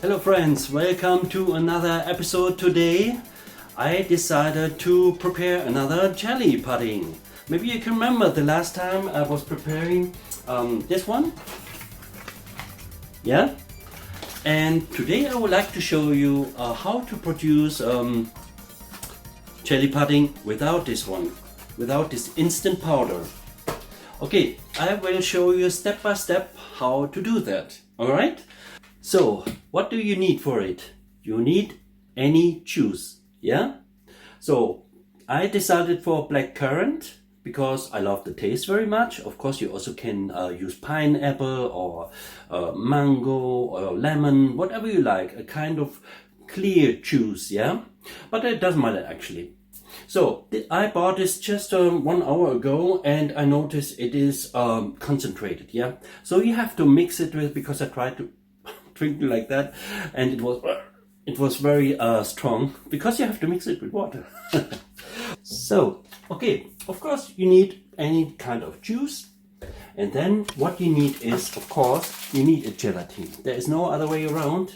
Hello friends, welcome to another episode. Today I decided to prepare another jelly pudding. Maybe you can remember the last time I was preparing this one. Yeah? And today I would like to show you how to produce jelly pudding without this one, without this instant powder. Okay, I will show you step by step how to do that. Alright? So, what do you need for it? You need any juice, yeah? So, I decided for blackcurrant because I love the taste very much. Of course, you also can use pineapple or mango or lemon, whatever you like, a kind of clear juice, yeah? But it doesn't matter actually. So, I bought this just 1 hour ago and I noticed it is concentrated, yeah? So you have to mix it with, because I tried to drink like that and it was very strong, because you have to mix it with water. So, okay, of course you need any kind of juice. And then what you need is, of course, you need a gelatin. There is no other way around.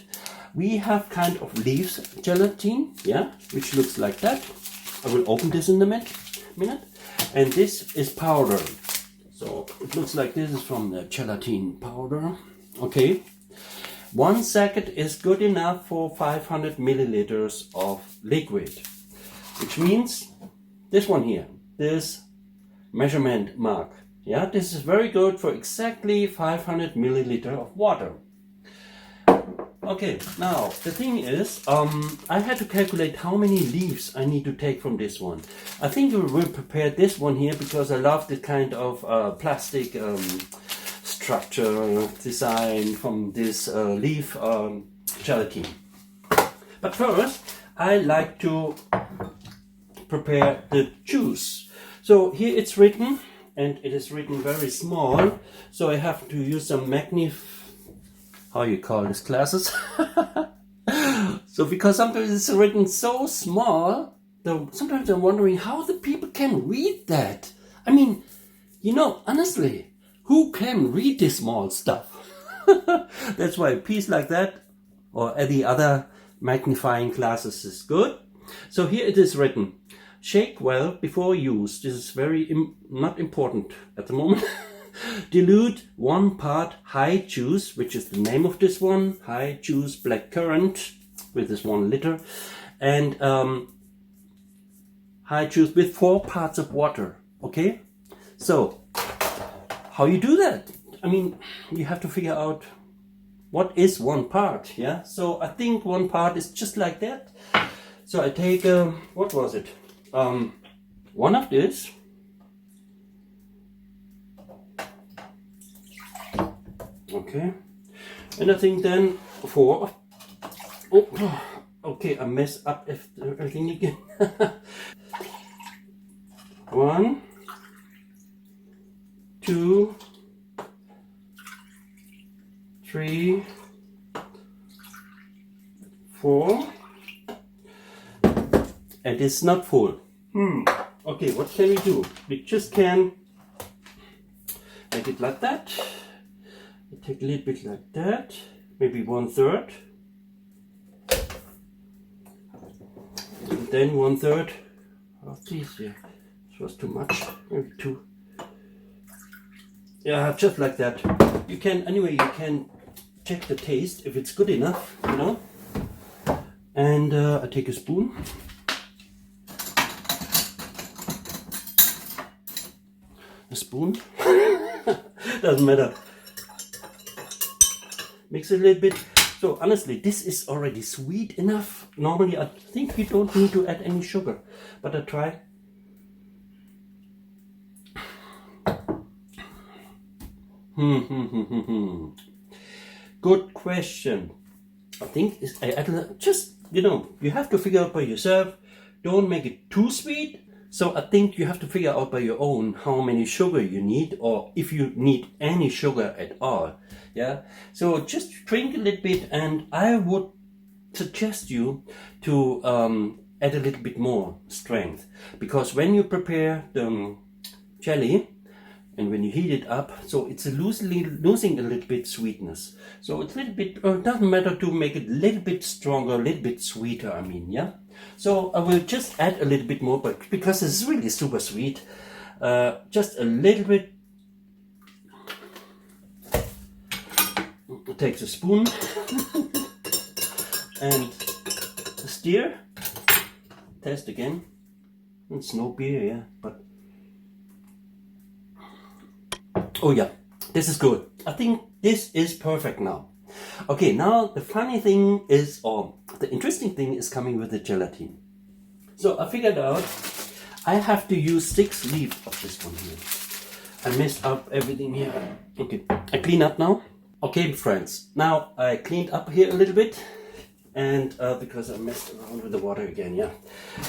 We have kind of leaves gelatin, yeah, which looks like that. I will open this in a minute. And this is powder. So it looks like this is from the gelatin powder. Okay. 1 sack is good enough for 500 milliliters of liquid. Which means this one here, this measurement mark. Yeah, this is very good for exactly 500 milliliters of water. Okay, now the thing is, I had to calculate how many leaves I need to take from this one. I think we will prepare this one here because I love this kind of plastic structure design from this leaf gelatin. But first, I like to prepare the juice. So here it's written, and it is written very small, so I have to use some how you call this, glasses? So because sometimes it's written so small, sometimes I'm wondering how the people can read that. I mean, you know, honestly, who can read this small stuff? That's why a piece like that or any other magnifying glasses is good. So here it is written, shake well before use. This is very not important at the moment. Dilute 1 part high juice, which is the name of this one, high juice blackcurrant, with this 1 liter, and high juice with 4 parts of water. Okay, so how you do that? I mean, you have to figure out what is 1 part. Yeah, so I think 1 part is just like that. So I take what was it? 1 of this. Okay, and I think then 4. Oh, okay, I messed up everything again. 1, 2, 3, 4, and it's not full. Okay, what can we do? We just can make it like that. Take a little bit like that, maybe 1/3, and then 1/3 of these here. This was too much, maybe 2. Yeah, just like that. You can, anyway, you can check the taste if it's good enough, you know. And I take a spoon. A spoon. Doesn't matter. Mix it a little bit. So honestly, this is already sweet enough. Normally I think we don't need to add any sugar, but I try. Good question. I think I added just, you know, you have to figure out by yourself. Don't make it too sweet. So I think you have to figure out by your own how many sugar you need, or if you need any sugar at all. Yeah, so just drink a little bit, and I would suggest you to add a little bit more strength, because when you prepare the jelly, And when you heat it up, so it's losing a little bit sweetness. So it's a little bit, it doesn't matter to make it a little bit stronger, a little bit sweeter, I mean, yeah. So I will just add a little bit more, but because it's really super sweet, just a little bit. It takes a spoon and stir. Test again. It's no beer, yeah, but oh yeah, this is good. I think this is perfect now. Okay, now the funny thing is, or the interesting thing is coming with the gelatin. So I figured out I have to use 6 leaves of this one here. I messed up everything here. Okay, I clean up now. Okay, friends, now I cleaned up here a little bit. And because I messed around with the water again, yeah.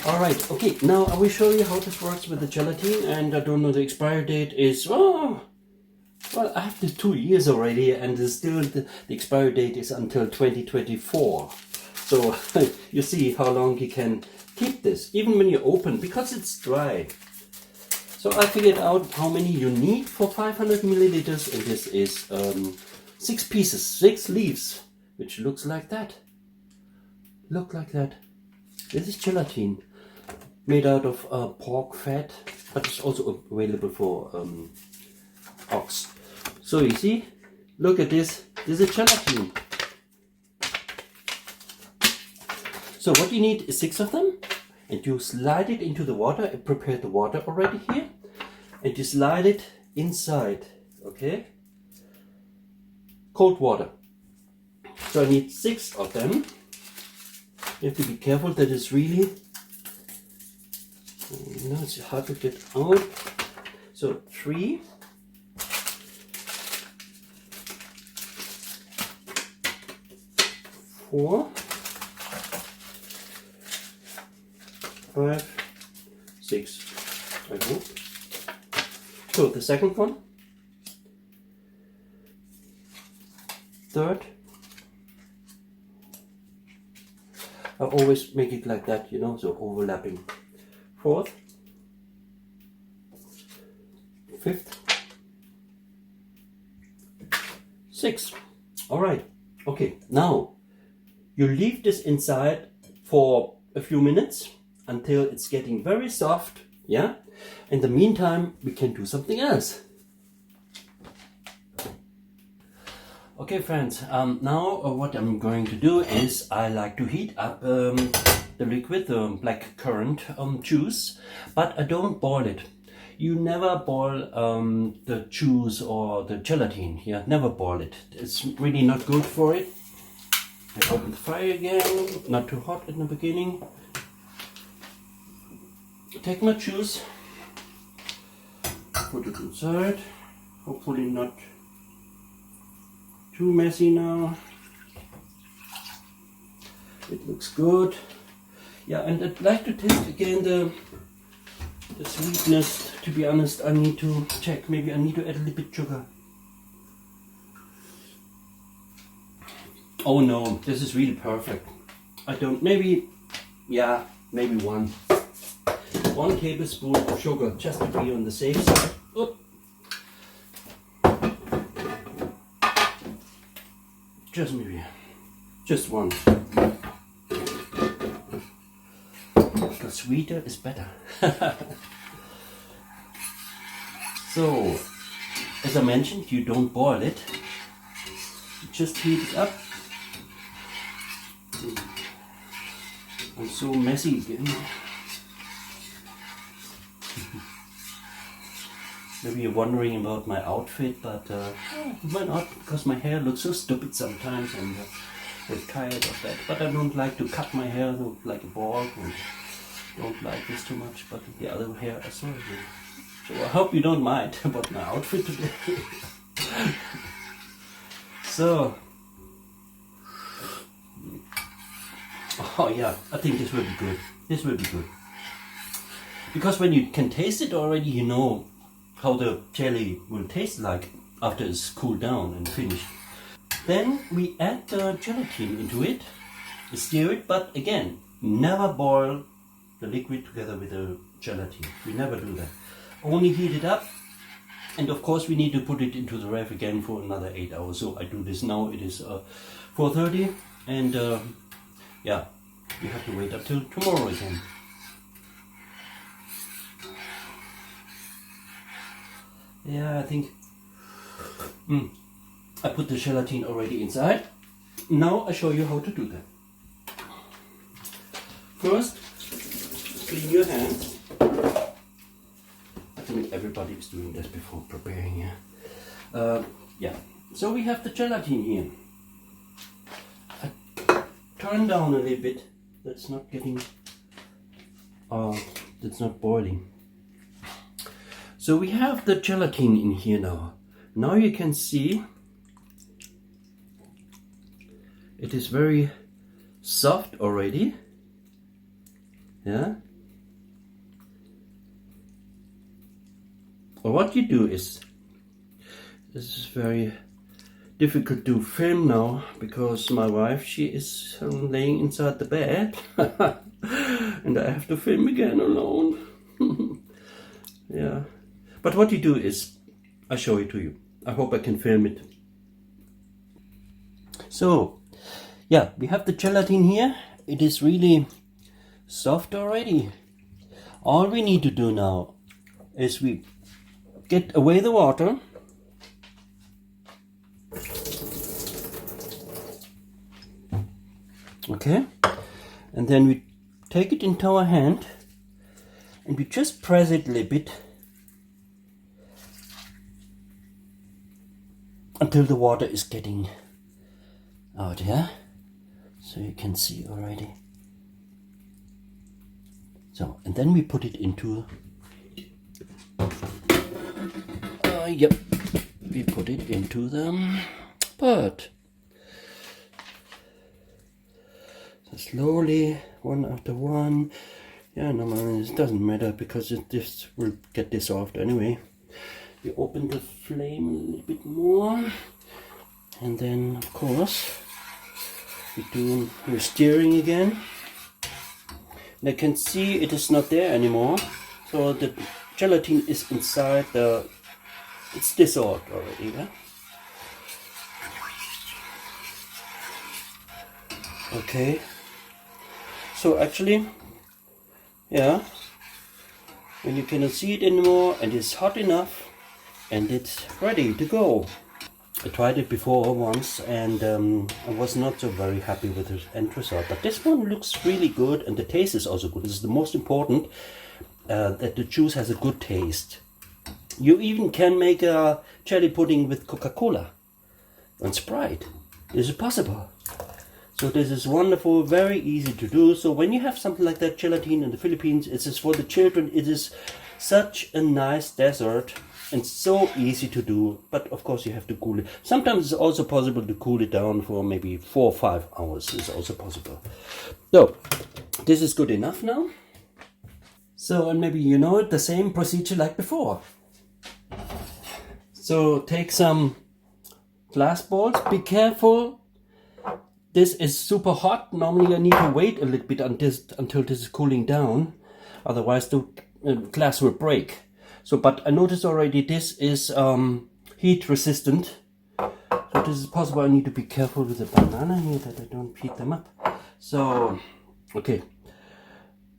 All right, okay, now I will show you how this works with the gelatin. And I don't know, the expiry date is, oh, well, after 2 years already, and still the expiry date is until 2024. So you see how long you can keep this, even when you open, because it's dry. So I figured out how many you need for 500 milliliters, and this is 6 pieces, 6 leaves, which looks like that. Look like that. This is gelatin made out of pork fat, but it's also available for ox. So you see, look at this. This is gelatin. So what you need is 6 of them, and you slide it into the water. I prepared the water already here, and you slide it inside. Okay, cold water. So I need 6 of them. You have to be careful that it's really, you know, it's hard to get out. So 3, 4, 5, 6, I hope. So the second one, third. I always make it like that, you know, so overlapping. 4th, 5th, 6th. All right. Okay. Now you leave this inside for a few minutes until it's getting very soft. Yeah. In the meantime, we can do something else. Okay, friends, now what I'm going to do is I like to heat up the liquid, the black currant juice, but I don't boil it. You never boil the juice or the gelatin, yeah, never boil it. It's really not good for it. I open the fire again, not too hot in the beginning. Take my juice, put it inside, hopefully not too messy now. It looks good. Yeah, and I'd like to test again the sweetness. To be honest, I need to check. Maybe I need to add a little bit sugar. Oh no, this is really perfect. I don't, maybe, yeah, maybe 1 tablespoon of sugar, just to be on the safe side. Oop. Just 1. The sweeter is better. So, as I mentioned, you don't boil it. You just heat it up. I'm so messy again. Maybe you're wondering about my outfit, but why not? Because my hair looks so stupid sometimes, and I'm tired of that. But I don't like to cut my hair like a bald, and don't like this too much. But the other hair as well. So I hope you don't mind about my outfit today. So, oh yeah, I think this will be good. This will be good. Because when you can taste it already, you know how the jelly will taste like after it's cooled down and finished. Then we add the gelatin into it, stir it, but again, never boil the liquid together with the gelatin. We never do that. Only heat it up And of course we need to put it into the ref again for another 8 hours. So I do this now. It is 4:30, and yeah, you have to wait until tomorrow again. Yeah, I think I put the gelatin already inside. Now I show you how to do that. First, clean your hands. I think everybody is doing this before preparing here. Yeah, so we have the gelatin here. I turn down a little bit. That's not getting, that's not boiling. So we have the gelatin in here now. Now you can see it is very soft already. Yeah. Well, what you do is, this is very difficult to film now because my wife, she is laying inside the bed and I have to film again alone. Yeah. But what you do is, I show it to you. I hope I can film it. So, yeah, we have the gelatin here. It is really soft already. All we need to do now is we get away the water. Okay, and then we take it into our hand and we just press it a little bit until the water is getting out here, so you can see already. So, and then we put it into, yep, we put it into the pot. So slowly, one after one. Yeah, no, it doesn't matter because this will get dissolved anyway. We open the flame a little bit more, and then of course we're stirring again. And I can see it is not there anymore, so the gelatin is inside the, it's dissolved already. Yeah? Okay, so actually, yeah, when you cannot see it anymore and it's hot enough and it's ready to go. I tried it before once and I was not so very happy with the end result, but this one looks really good and the taste is also good. This is the most important, that the juice has a good taste. You even can make a jelly pudding with Coca-Cola and Sprite. This is possible. So this is wonderful, very easy to do. So when you have something like that gelatin in the Philippines, it is for the children. It is such a nice dessert and so easy to do. But of course you have to cool it. Sometimes it's also possible to cool it down for maybe 4 or 5 hours. It's also possible. So this is good enough now. So, and maybe you know it, the same procedure like before. So take some glass balls. Be careful. This is super hot. Normally I need to wait a little bit until this is cooling down. Otherwise the glass will break. So, but I noticed already this is heat resistant. So this is possible. I need to be careful with the banana here that I don't heat them up. So, okay.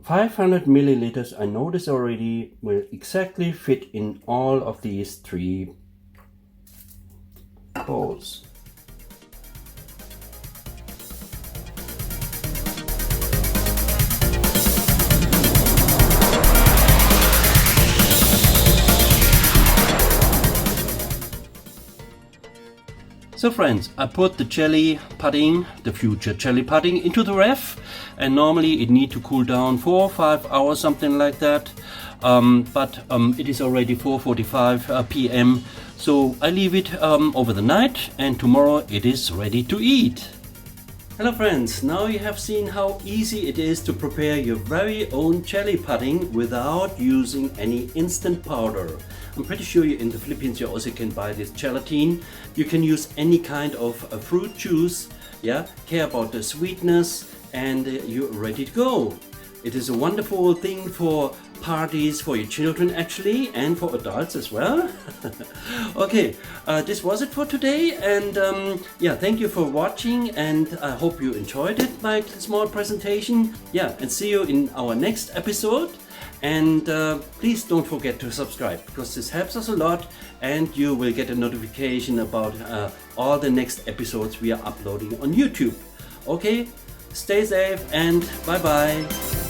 500 milliliters, I noticed already, will exactly fit in all of these 3 bowls. So friends, I put the jelly pudding, the future jelly pudding, into the ref, and normally it need to cool down 4 or 5 hours, something like that. But it is already 4:45 p.m. So I leave it over the night, and tomorrow it is ready to eat. Hello friends, now you have seen how easy it is to prepare your very own jelly pudding without using any instant powder. I'm pretty sure in the Philippines you also can buy this gelatin. You can use any kind of fruit juice, yeah, care about the sweetness, and you're ready to go. It is a wonderful thing for parties for your children actually, and for adults as well. Okay, this was it for today, and yeah, thank you for watching, and I hope you enjoyed it, my small presentation. Yeah, and see you in our next episode. And please don't forget to subscribe, because this helps us a lot, and you will get a notification about all the next episodes we are uploading on YouTube. Okay, stay safe and bye bye.